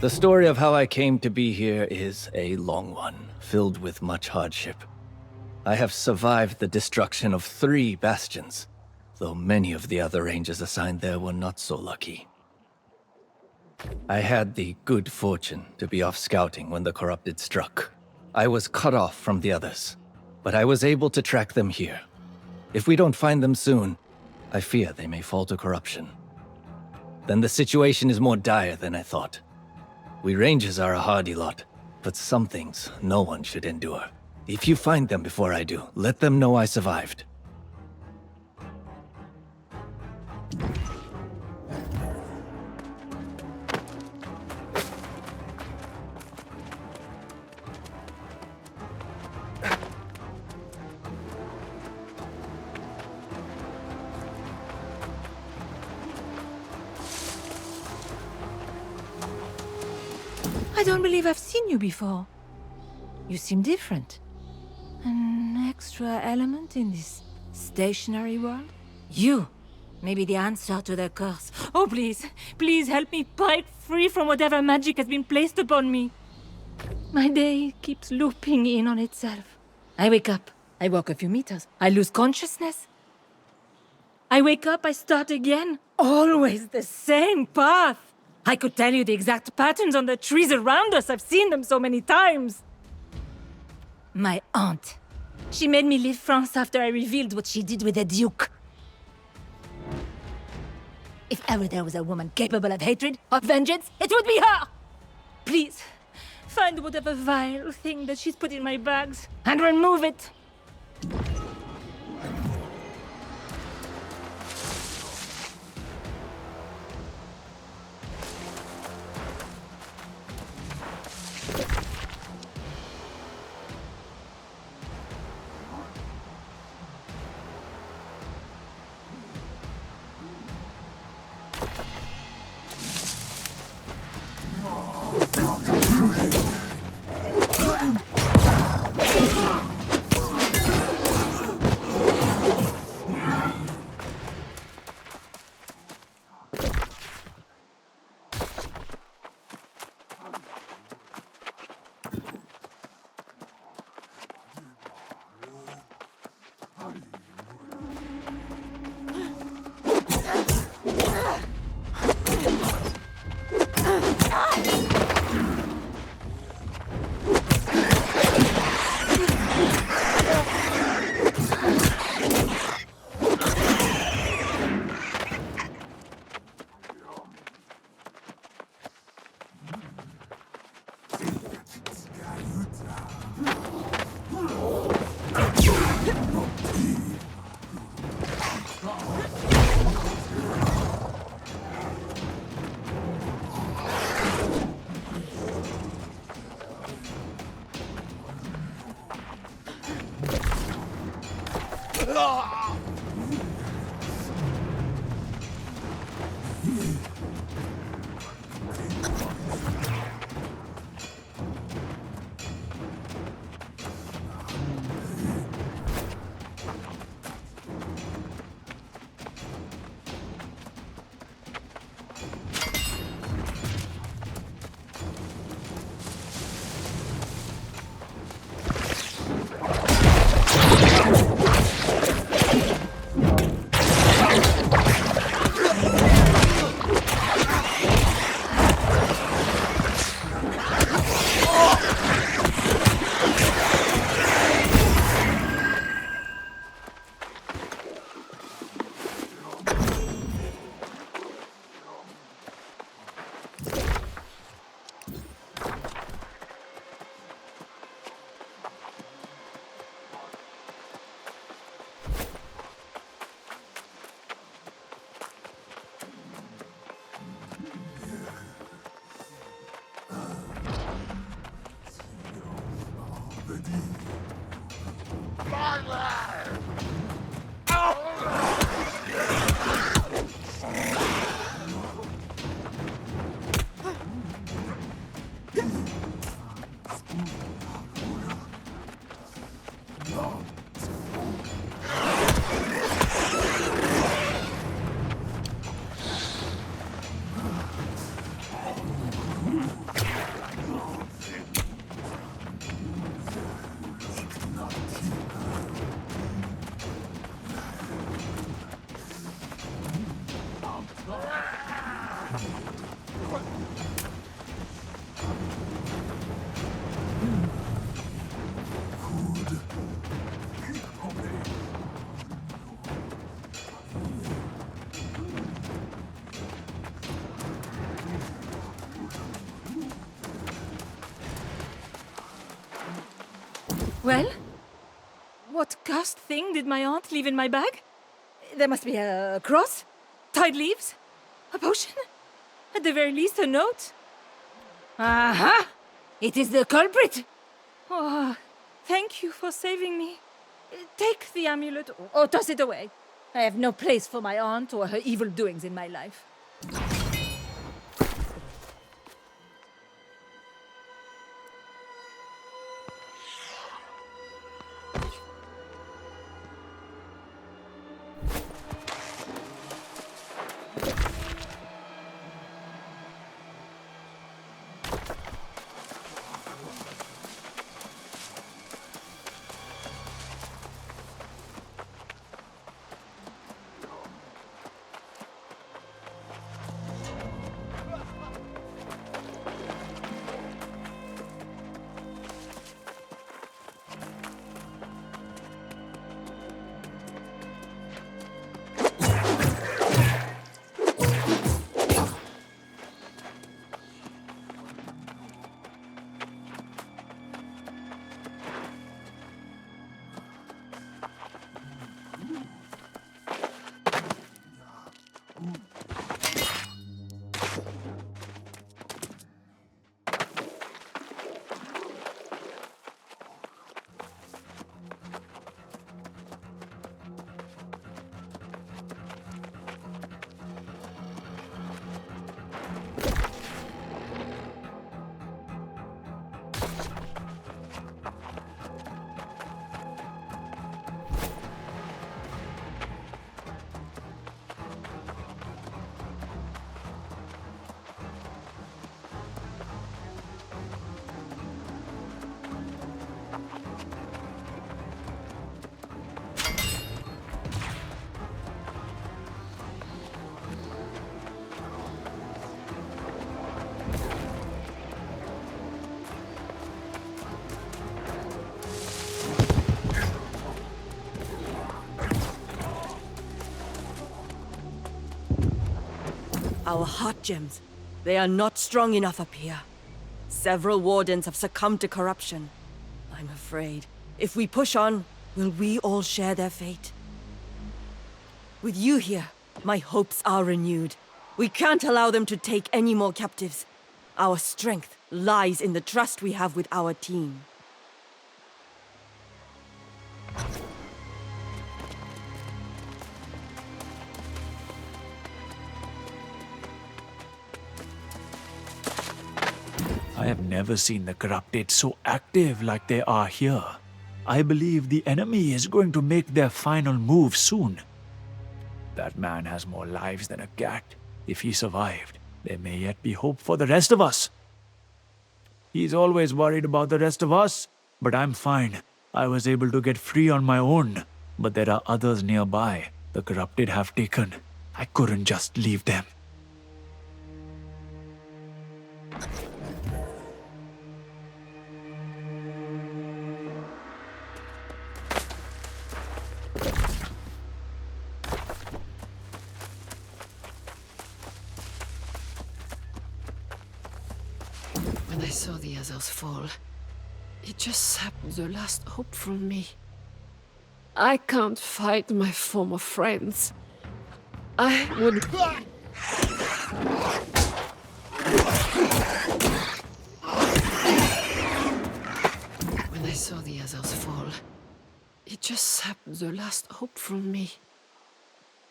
The story of how I came to be here is a long one, filled with much hardship. I have survived the destruction of 3 bastions, though many of the other rangers assigned there were not so lucky. I had the good fortune to be off scouting when the corrupted struck. I was cut off from the others, but I was able to track them here. If we don't find them soon, I fear they may fall to corruption. Then the situation is more dire than I thought. We rangers are a hardy lot, but some things no one should endure. If you find them before I do, let them know I survived. I don't believe I've seen you before. You seem different. An extra element in this stationary world? You! Maybe the answer to the curse. Oh, please, please help me break free from whatever magic has been placed upon me. My day keeps looping in on itself. I wake up, I walk a few meters, I lose consciousness. I wake up, I start again. Always the same path. I could tell you the exact patterns on the trees around us. I've seen them so many times. My aunt. She made me leave France after I revealed what she did with the Duke. If ever there was a woman capable of hatred, of vengeance, it would be her! Please, find whatever vile thing that she's put in my bags and remove it. Well? What cursed thing did my aunt leave in my bag? There must be a cross? Tied leaves? A potion? At the very least, a note? Aha! It is the culprit! Oh, thank you for saving me. Take the amulet or toss it away. I have no place for my aunt or her evil doings in my life. Our heart gems. They are not strong enough up here. Several wardens have succumbed to corruption. I'm afraid, if we push on, will we all share their fate? With you here, my hopes are renewed. We can't allow them to take any more captives. Our strength lies in the trust we have with our team. I have never seen the corrupted so active like they are here. I believe the enemy is going to make their final move soon. That man has more lives than a cat. If he survived, there may yet be hope for the rest of us. He's always worried about the rest of us, but I'm fine. I was able to get free on my own, but there are others nearby the corrupted have taken. I couldn't just leave them. When I saw the others fall, it just sapped the last hope from me. I can't fight my former friends. I would... When I saw the others fall, it just sapped the last hope from me.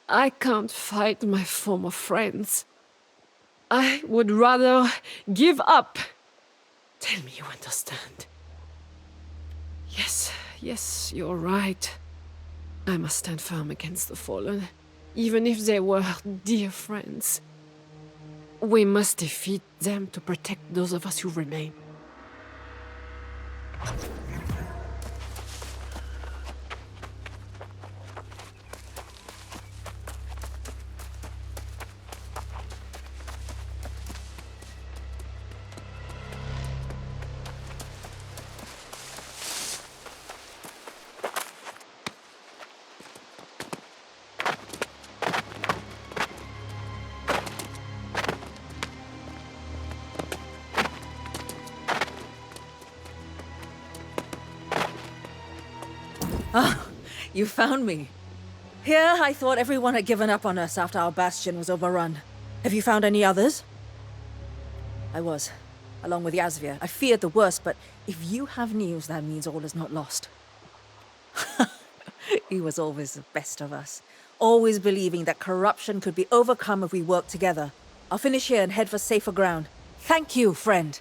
I can't fight my former friends. I would rather give up. Tell me you understand. Yes, Yes, you're right. I must stand firm against the Fallen, even if they were dear friends. We must defeat them to protect those of us who remain. You found me. Here, I thought everyone had given up on us after our bastion was overrun. Have you found any others? I was, along with Yasvir. I feared the worst, but if you have news, that means all is not lost. He was always the best of us. Always believing that corruption could be overcome if we worked together. I'll finish here and head for safer ground. Thank you, friend.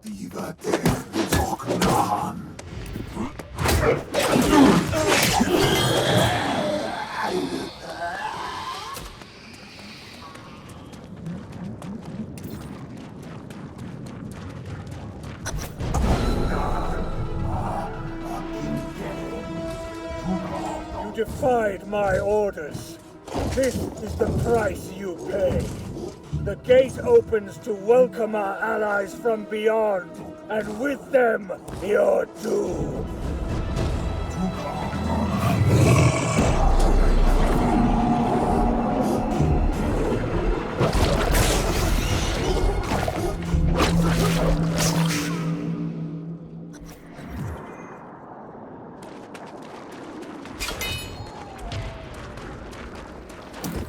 You defied my orders. This is the price you pay. The gate opens to welcome our allies from beyond, and with them, your doom.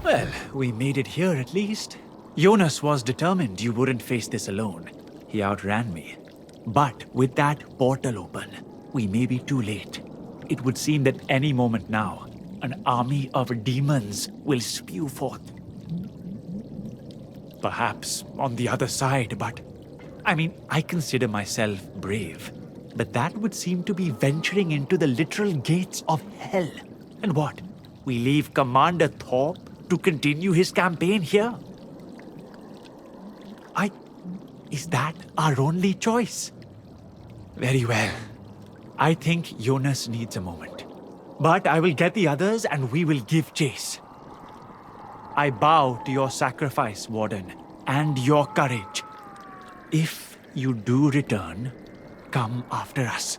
Well, we made it here at least. Jonas was determined you wouldn't face this alone. He outran me. But with that portal open, we may be too late. It would seem that any moment now, an army of demons will spew forth. Perhaps on the other side, but... I consider myself brave. But that would seem to be venturing into the literal gates of hell. And what? We leave Commander Thorpe to continue his campaign here? Is that our only choice? Very well. I think Jonas needs a moment. But I will get the others and we will give chase. I bow to your sacrifice, Warden, and your courage. If you do return, come after us.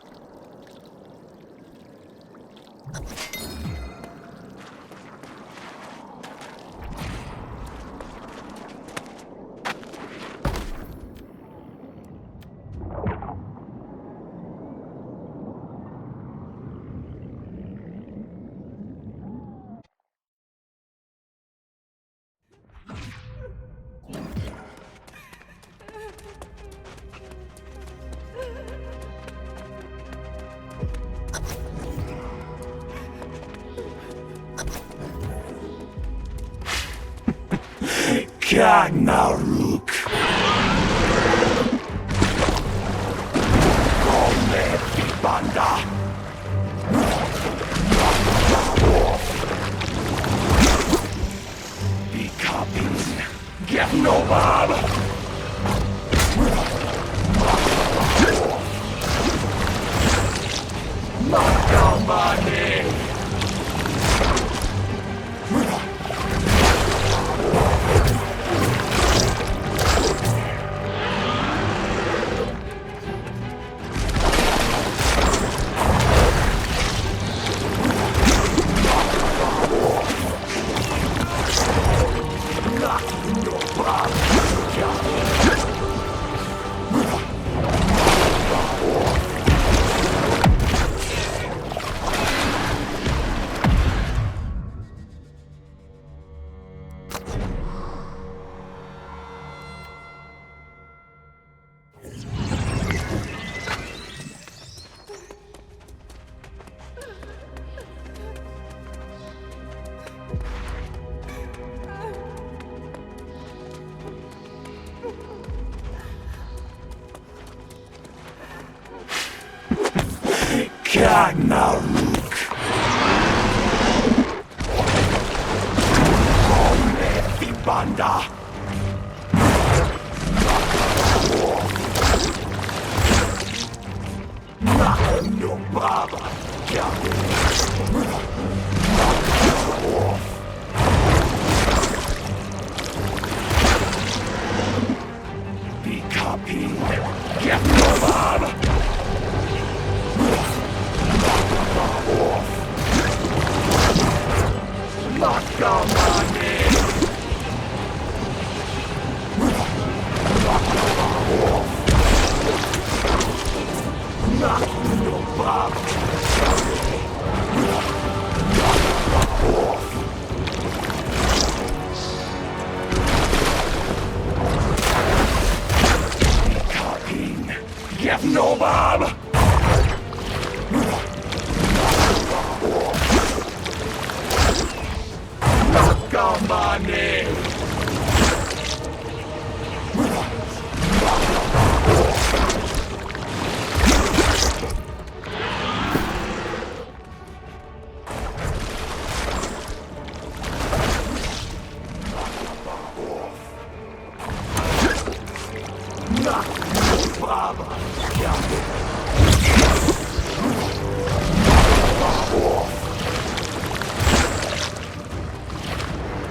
Ragnarok. Come Banda. Becoming Gernobab. Makamane. Ragnarok. Come Banda. No Baba. Be copied. Get no Baba. Get no Bob! Money! Baba.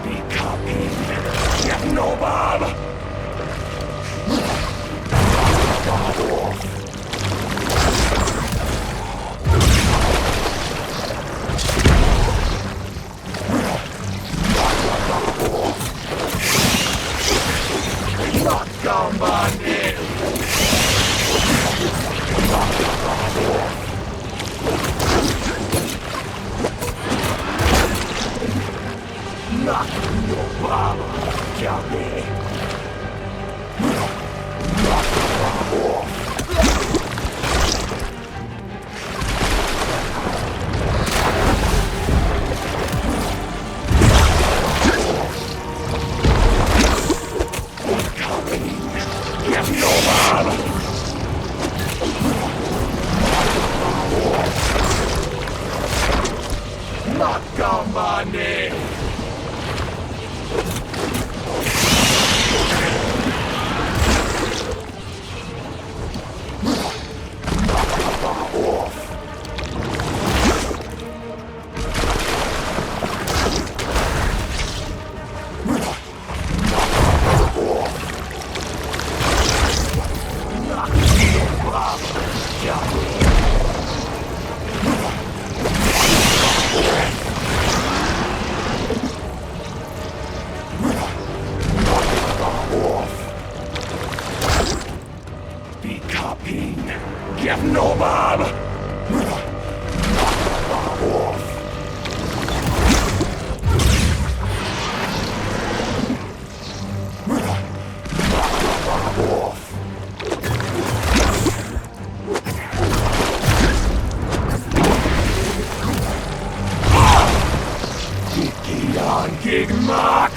Be copied. Get no Bob. Not down by me. Not your Baba. Count me. Get no Bob. Not down by me. Be copying. Get no Bob. Gig Mark!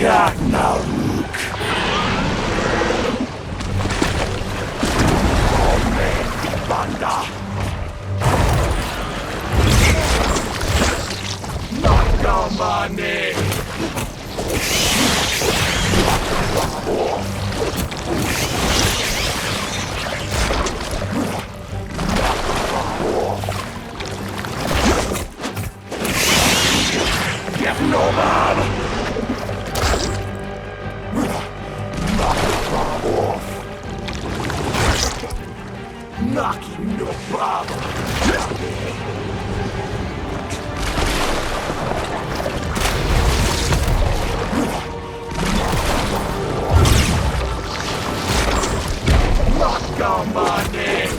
Ragnarok! Banda! Knock down my name! Get no man! Knocking no problem. Knock down my name.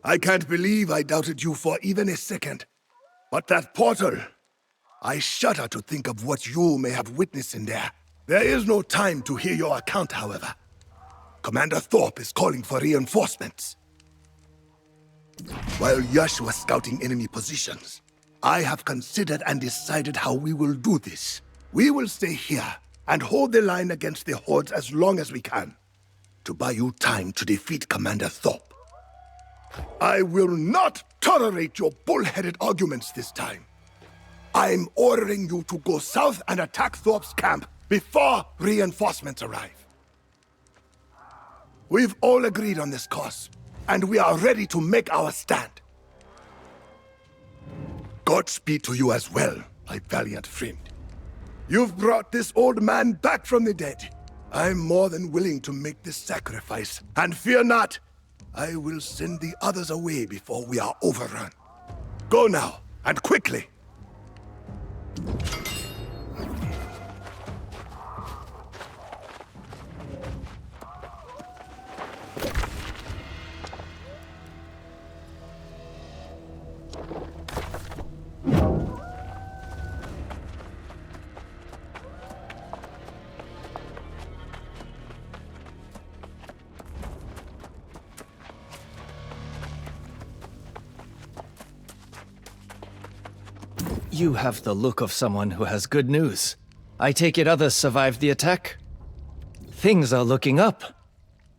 I can't believe I doubted you for even a second. But that portal... I shudder to think of what you may have witnessed in there. There is no time to hear your account, however. Commander Thorpe is calling for reinforcements. While Yash was scouting enemy positions, I have considered and decided how we will do this. We will stay here and hold the line against the hordes as long as we can, to buy you time to defeat Commander Thorpe. I will not tolerate your bullheaded arguments this time. I'm ordering you to go south and attack Thorpe's camp before reinforcements arrive. We've all agreed on this course, and we are ready to make our stand. Godspeed to you as well, my valiant friend. You've brought this old man back from the dead. I'm more than willing to make this sacrifice, and fear not, I will send the others away before we are overrun. Go now, and quickly! You have the look of someone who has good news. I take it others survived the attack? Things are looking up.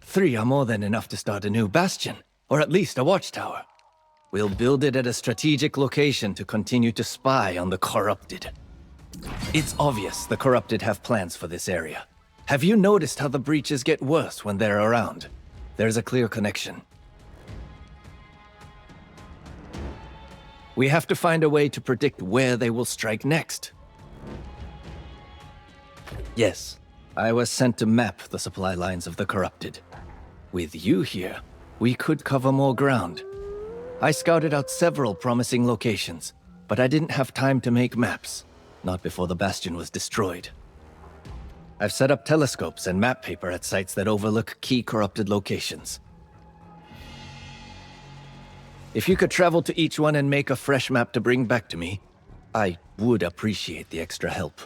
3 are more than enough to start a new bastion, or at least a watchtower. We'll build it at a strategic location to continue to spy on the corrupted. It's obvious the corrupted have plans for this area. Have you noticed how the breaches get worse when they're around? There's a clear connection. We have to find a way to predict where they will strike next. Yes, I was sent to map the supply lines of the corrupted. With you here, we could cover more ground. I scouted out several promising locations, but I didn't have time to make maps, not before the bastion was destroyed. I've set up telescopes and map paper at sites that overlook key corrupted locations. If you could travel to each one and make a fresh map to bring back to me, I would appreciate the extra help.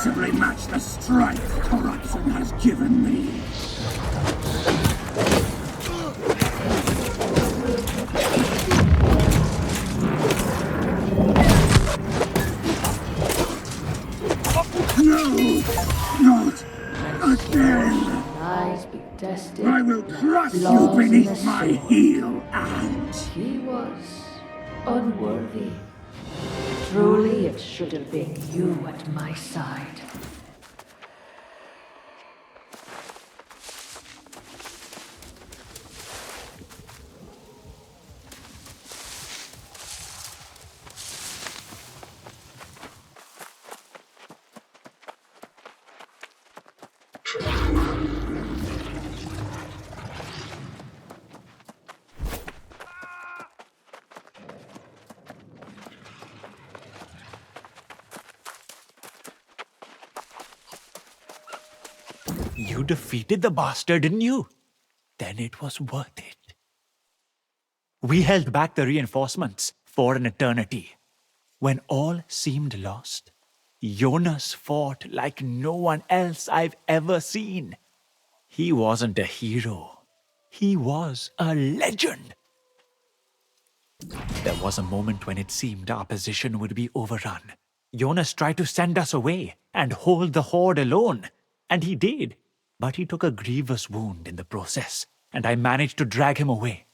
possibly match the strength corruption has given me. No! Not again! Lies be tested. I will crush you Laws in beneath the my sword. heel, and... He was unworthy. Truly, it should have been you at my side. You defeated the bastard, didn't you? Then it was worth it. We held back the reinforcements for an eternity. When all seemed lost, Jonas fought like no one else I've ever seen. He wasn't a hero. He was a legend. There was a moment when it seemed our position would be overrun. Jonas tried to send us away and hold the horde alone, and he did. But he took a grievous wound in the process, and I managed to drag him away.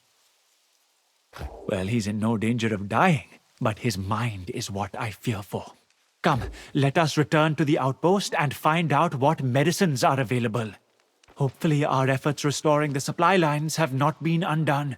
Well, he's in no danger of dying, but his mind is what I fear for. Come, let us return to the outpost and find out what medicines are available. Hopefully our efforts restoring the supply lines have not been undone.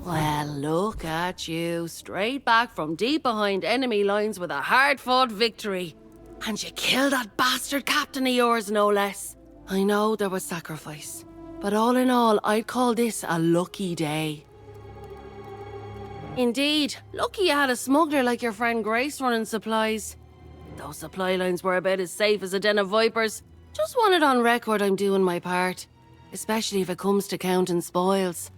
Well, look at you. Straight back from deep behind enemy lines with a hard-fought victory. And you killed that bastard captain of yours, no less. I know there was sacrifice. But all in all, I'd call this a lucky day. Indeed, lucky you had a smuggler like your friend Grace running supplies. Those supply lines were about as safe as a den of vipers. Just want it on record I'm doing my part. Especially if it comes to counting spoils.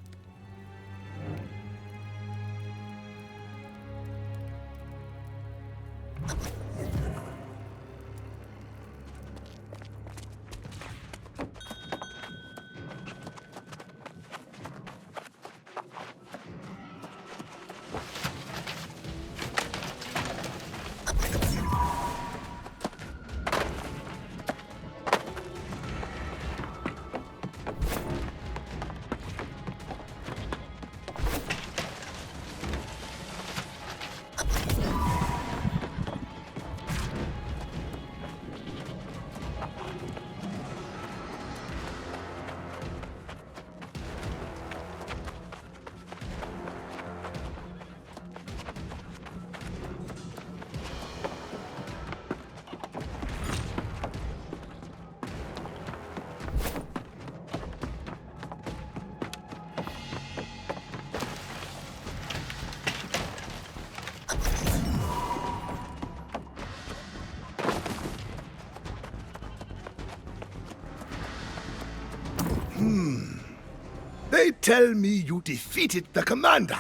tell me you defeated the commander.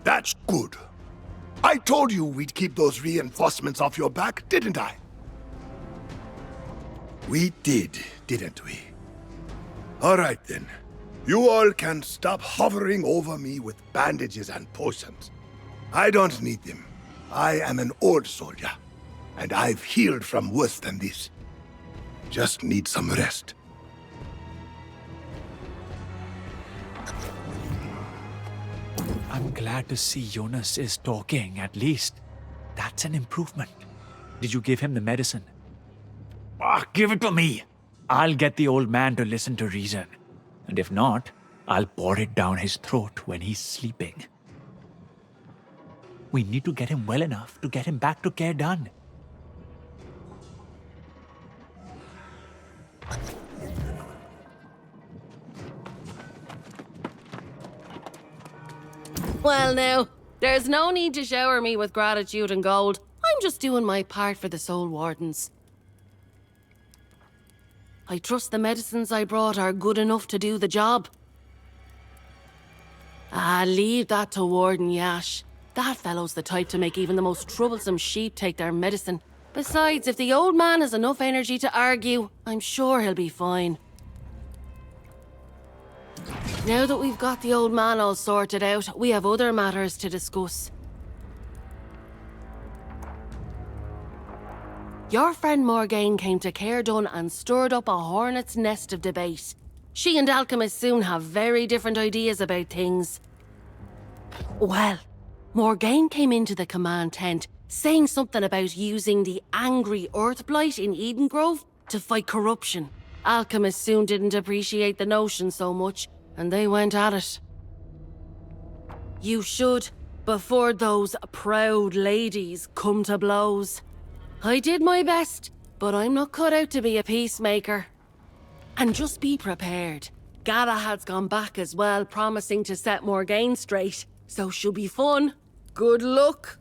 That's good. I told you we'd keep those reinforcements off your back, didn't I? We did, didn't we? All right then. You all can stop hovering over me with bandages and potions. I don't need them. I am an old soldier, and I've healed from worse than this. Just need some rest. I'm glad to see Jonas is talking, at least. That's an improvement. Did you give him the medicine? Give it to me. I'll get the old man to listen to reason. And if not, I'll pour it down his throat when he's sleeping. We need to get him well enough to get him back to Care Done. Well now, there's no need to shower me with gratitude and gold. I'm just doing my part for the Soul Wardens. I trust the medicines I brought are good enough to do the job. Leave that to Warden Yash. That fellow's the type to make even the most troublesome sheep take their medicine. Besides, if the old man has enough energy to argue, I'm sure he'll be fine. Now that we've got the old man all sorted out, we have other matters to discuss. Your friend Morgaine came to Care Done and stirred up a hornet's nest of debate. She and Alchemist soon have very different ideas about things. Well, Morgaine came into the command tent saying something about using the angry Earthblight in Eden Grove to fight corruption. Alchemist soon didn't appreciate the notion so much, and they went at it. You should, before those proud ladies come to blows. I did my best, but I'm not cut out to be a peacemaker. And just be prepared. Galahad's gone back as well, promising to set Morgaine straight, so she'll be fun. Good luck.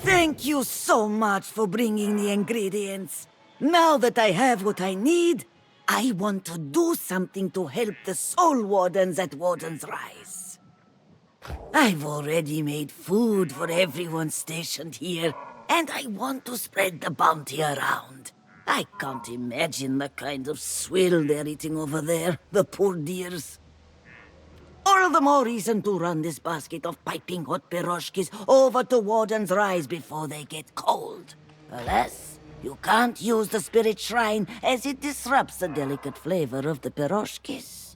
Thank you so much for bringing the ingredients. Now that I have what I need, I want to do something to help the Soul Wardens at Warden's Rise. I've already made food for everyone stationed here, and I want to spread the bounty around. I can't imagine the kind of swill they're eating over there, the poor dears. All the more reason to run this basket of piping hot piroshkis over to Warden's Rise before they get cold. Alas, you can't use the spirit shrine as it disrupts the delicate flavor of the piroshkis.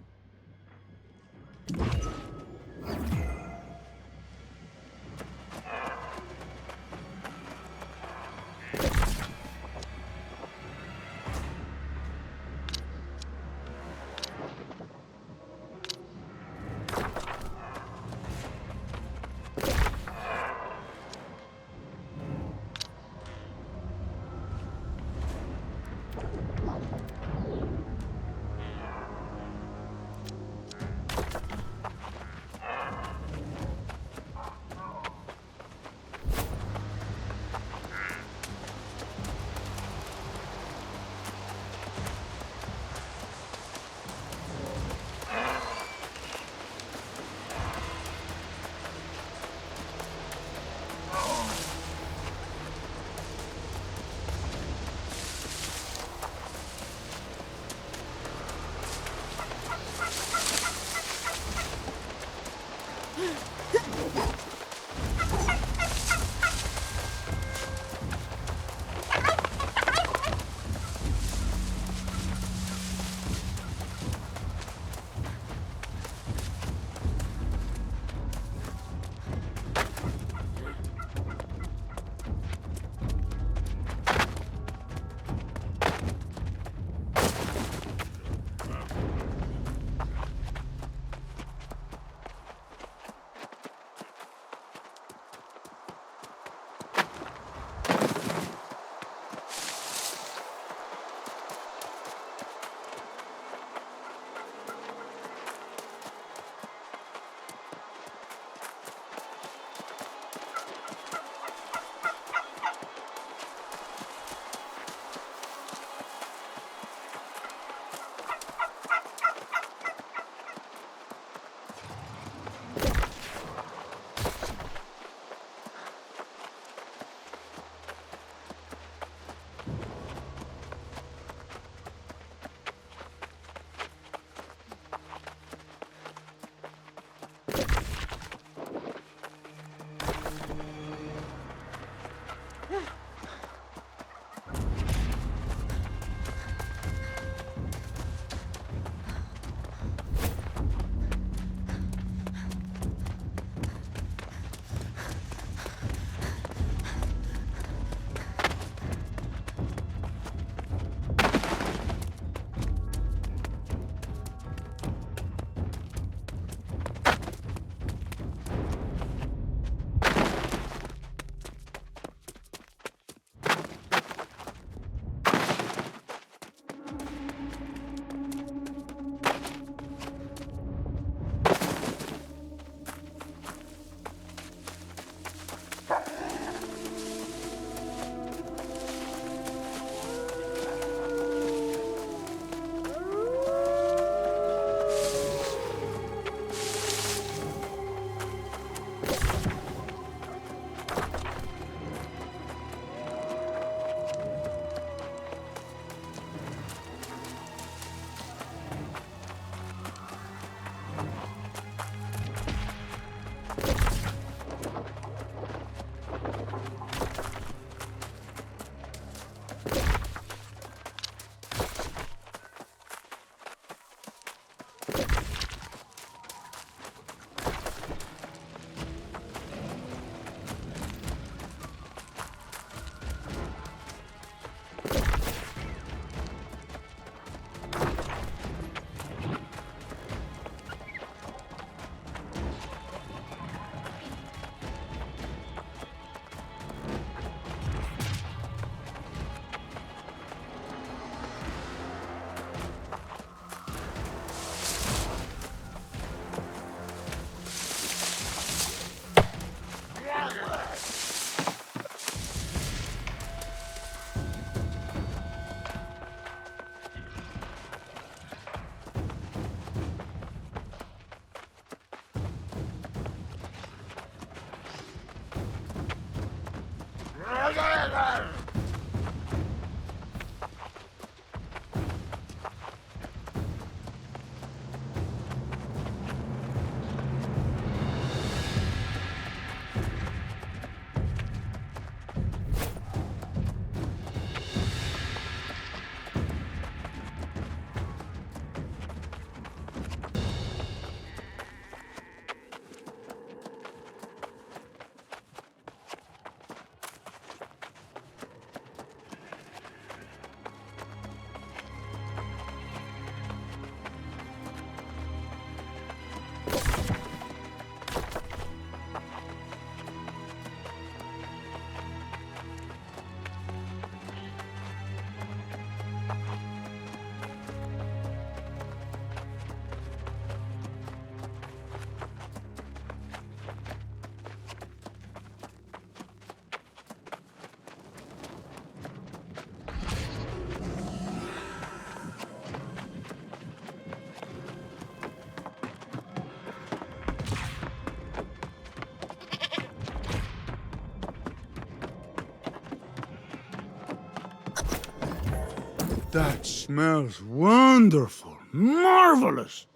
That smells wonderful. Marvelous.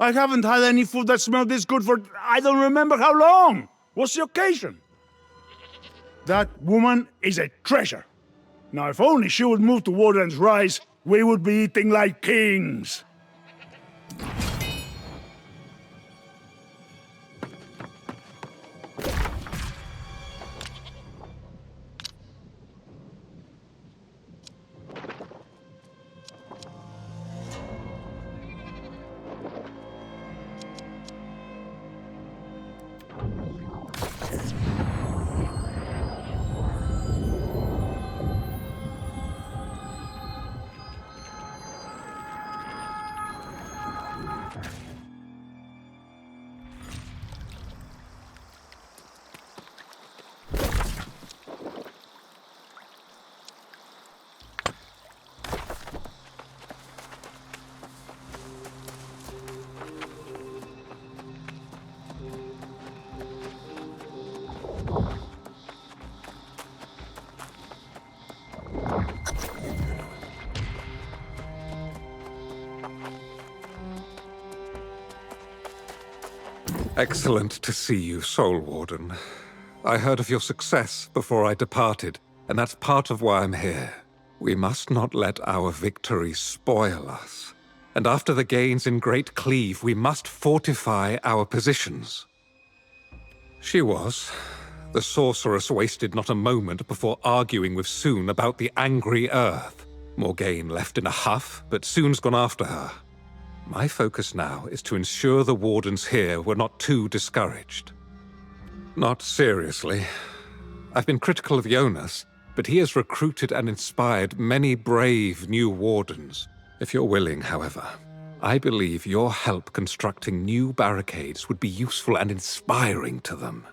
I haven't had any food that smelled this good for I don't remember how long. What's the occasion? That woman is a treasure. Now, if only she would move to Warden's Rise, we would be eating like kings. Excellent to see you, Soul Warden. I heard of your success before I departed, and that's part of why I'm here. We must not let our victory spoil us. And after the gains in Great Cleave, we must fortify our positions. She was. The sorceress wasted not a moment before arguing with Soon about the angry Earth. Morgaine left in a huff, but Soon's gone after her. My focus now is to ensure the Wardens here were not too discouraged. Not seriously. I've been critical of Jonas, but he has recruited and inspired many brave new Wardens. If you're willing, however, I believe your help constructing new barricades would be useful and inspiring to them.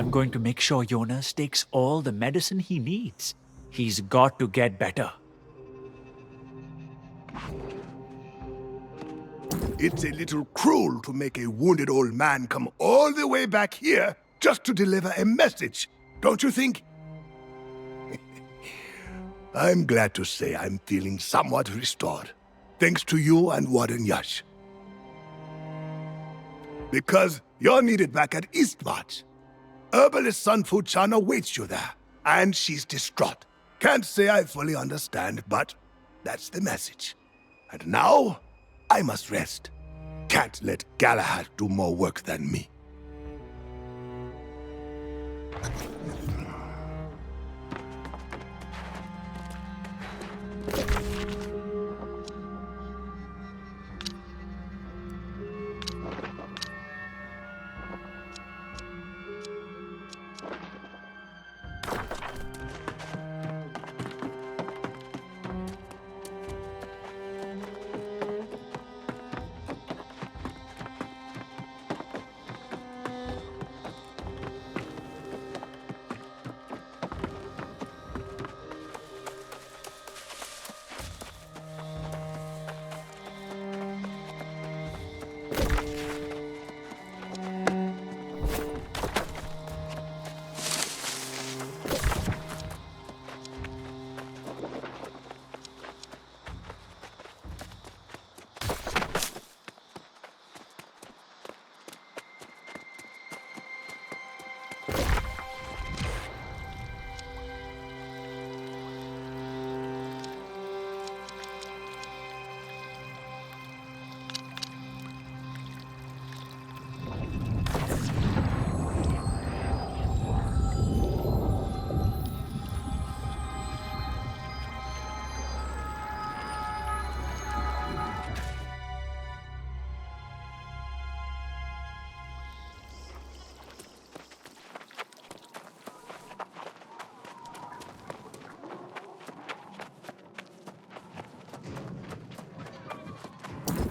I'm going to make sure Jonas takes all the medicine he needs. He's got to get better. It's a little cruel to make a wounded old man come all the way back here just to deliver a message, don't you think? I'm glad to say I'm feeling somewhat restored, thanks to you and Warden Yash. Because you're needed back at Eastmarch. Herbalist Sun Fu Chan awaits you there, and she's distraught. Can't say I fully understand, but that's the message. And now, I must rest. Can't let Galahad do more work than me.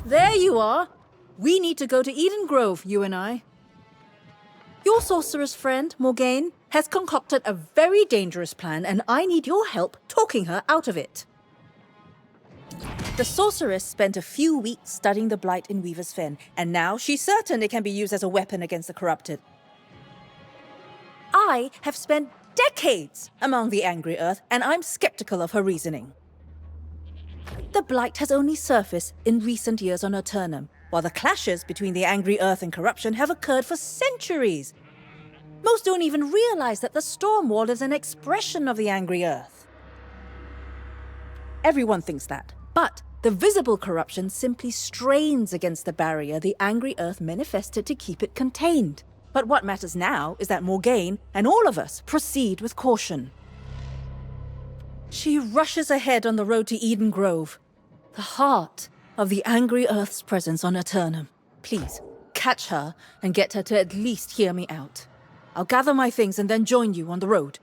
There you are. We need to go to Eden Grove, you and I. Your sorceress friend, Morgaine, has concocted a very dangerous plan, and I need your help talking her out of it. The sorceress spent a few weeks studying the Blight in Weaver's Fen, and now she's certain it can be used as a weapon against the corrupted. I have spent decades among the Angry Earth, and I'm skeptical of her reasoning. The Blight has only surfaced in recent years on Aeternum, while the clashes between the Angry Earth and corruption have occurred for centuries. Most don't even realize that the Stormwall is an expression of the Angry Earth. Everyone thinks that, but the visible corruption simply strains against the barrier the Angry Earth manifested to keep it contained. But what matters now is that Morgaine and all of us proceed with caution. She rushes ahead on the road to Eden Grove, the heart of the Angry Earth's presence on Aeternum. Please, catch her and get her to at least hear me out. I'll gather my things and then join you on the road.